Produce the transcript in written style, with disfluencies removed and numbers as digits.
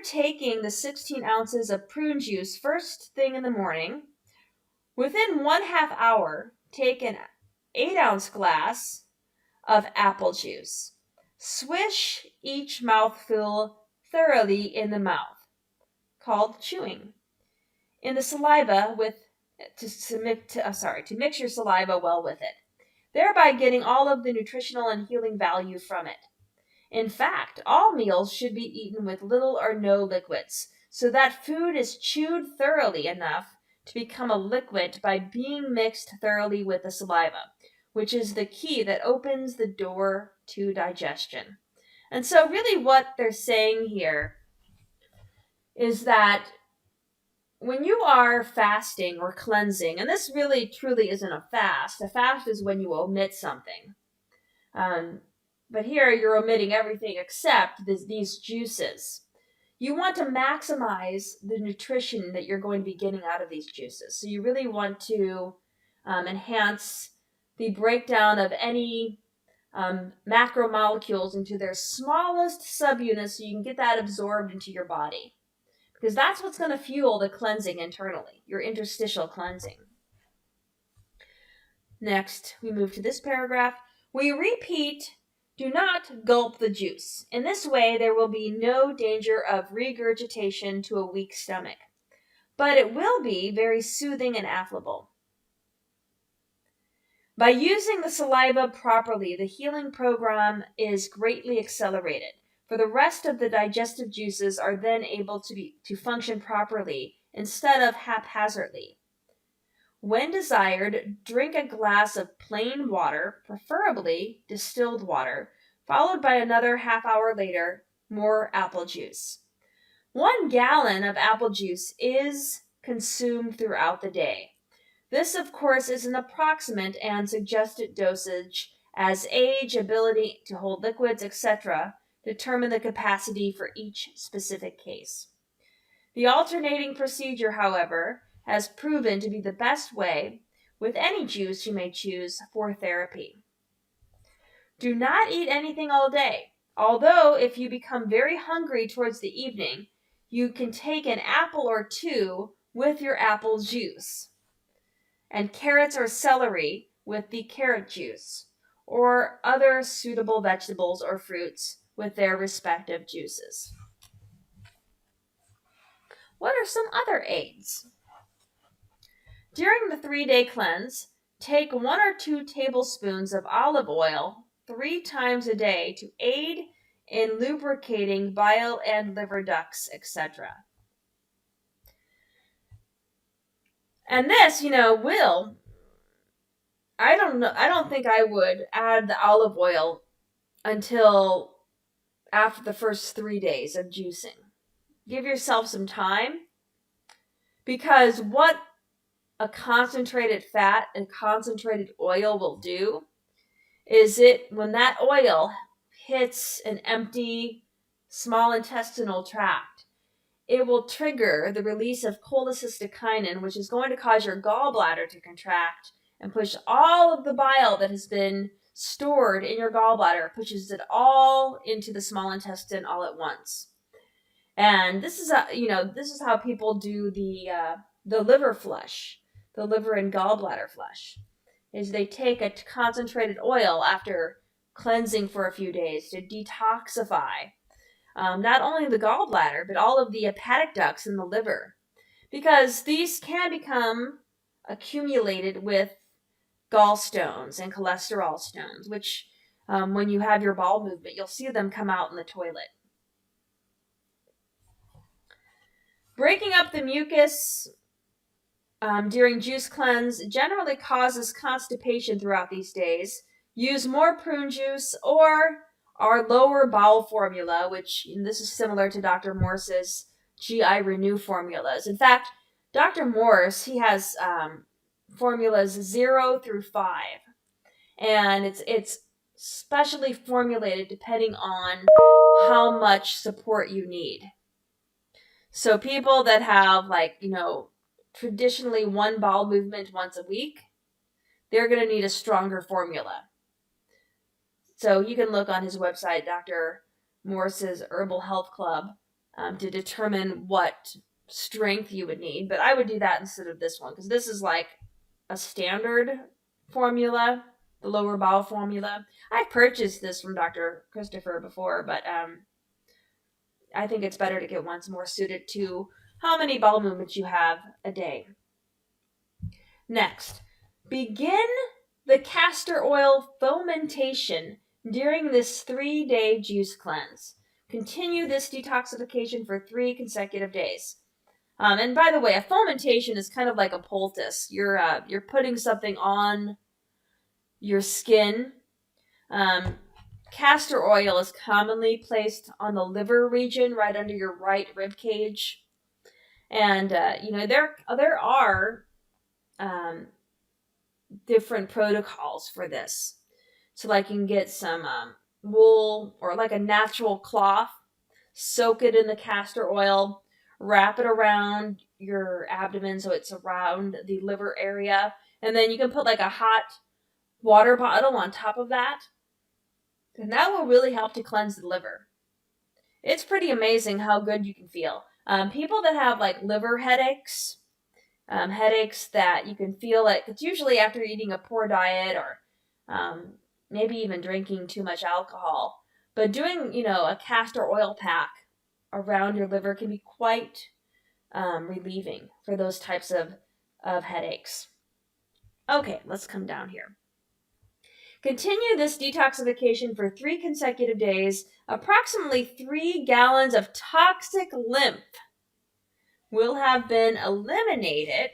taking the 16 ounces of prune juice first thing in the morning, within 1/2 hour, take an 8-ounce glass of apple juice. Swish each mouthful thoroughly in the mouth, called chewing. In the saliva to mix your saliva well with it, thereby getting all of the nutritional and healing value from it. In fact, all meals should be eaten with little or no liquids, so that food is chewed thoroughly enough to become a liquid by being mixed thoroughly with the saliva, which is the key that opens the door to digestion. And so really what they're saying here is that when you are fasting or cleansing, and this really truly isn't a fast is when you omit something. But here you're omitting everything except these juices. You want to maximize the nutrition that you're going to be getting out of these juices. So you really want to enhance the breakdown of any macromolecules into their smallest subunits so you can get that absorbed into your body. Because that's what's going to fuel the cleansing internally, your interstitial cleansing. Next, we move to this paragraph. We repeat, do not gulp the juice. In this way, there will be no danger of regurgitation to a weak stomach, but it will be very soothing and affable. By using the saliva properly, the healing program is greatly accelerated. For the rest of the digestive juices are then able to function properly instead of haphazardly. When desired, drink a glass of plain water, preferably distilled water, followed by another half hour later, more apple juice. 1 gallon of apple juice is consumed throughout the day. This, of course, is an approximate and suggested dosage as age, ability to hold liquids, etc., determine the capacity for each specific case. The alternating procedure, however, has proven to be the best way, with any juice you may choose, for therapy. Do not eat anything all day, although if you become very hungry towards the evening, you can take an apple or 2 with your apple juice, and carrots or celery with the carrot juice, or other suitable vegetables or fruits with their respective juices. What are some other aids? During the 3-day cleanse, take 1 or 2 tablespoons of olive oil 3 times a day to aid in lubricating bile and liver ducts, etc. And this, I don't think I would add the olive oil until after the first 3 days of juicing. Give yourself some time, because what a concentrated fat and concentrated oil will do is when that oil hits an empty small intestinal tract, it will trigger the release of cholecystokinin, which is going to cause your gallbladder to contract and push all of the bile that has been stored in your gallbladder, pushes it all into the small intestine all at once. And this is how people do the liver flush, the liver and gallbladder flush, is they take a concentrated oil after cleansing for a few days to detoxify not only the gallbladder, but all of the hepatic ducts in the liver, because these can become accumulated with gallstones and cholesterol stones, which when you have your bowel movement, you'll see them come out in the toilet. Breaking up the mucus during juice cleanse generally causes constipation throughout these days. Use more prune juice or our lower bowel formula, which this is similar to Dr. Morse's GI Renew formulas. In fact, Dr. Morse, he has formulas 0 through 5, and it's specially formulated depending on how much support you need. So people that have traditionally 1 bowel movement once a week, they're going to need a stronger formula. So you can look on his website, Dr. Morse's Herbal Health Club, to determine what strength you would need. But I would do that instead of this one, because this is like a standard formula, the lower bowel formula. I've purchased this from Dr. Christopher before, but I think it's better to get ones more suited to how many bowel movements you have a day. Next, begin the castor oil fomentation during this 3-day juice cleanse. Continue this detoxification for 3 consecutive days. And by the way, a fomentation is kind of like a poultice. You're putting something on your skin. Castor oil is commonly placed on the liver region, right under your right rib cage. And there are different protocols for this. So like you can get some wool or like a natural cloth, soak it in the castor oil, wrap it around your abdomen so it's around the liver area, and then you can put like a hot water bottle on top of that, and that will really help to cleanse the liver. It's pretty amazing how good you can feel. People that have like liver headaches, headaches that you can feel like it's usually after eating a poor diet or maybe even drinking too much alcohol. But doing, a castor oil pack around your liver can be quite relieving for those types of headaches. Okay, let's come down here. Continue this detoxification for 3 consecutive days. Approximately 3 gallons of toxic lymph will have been eliminated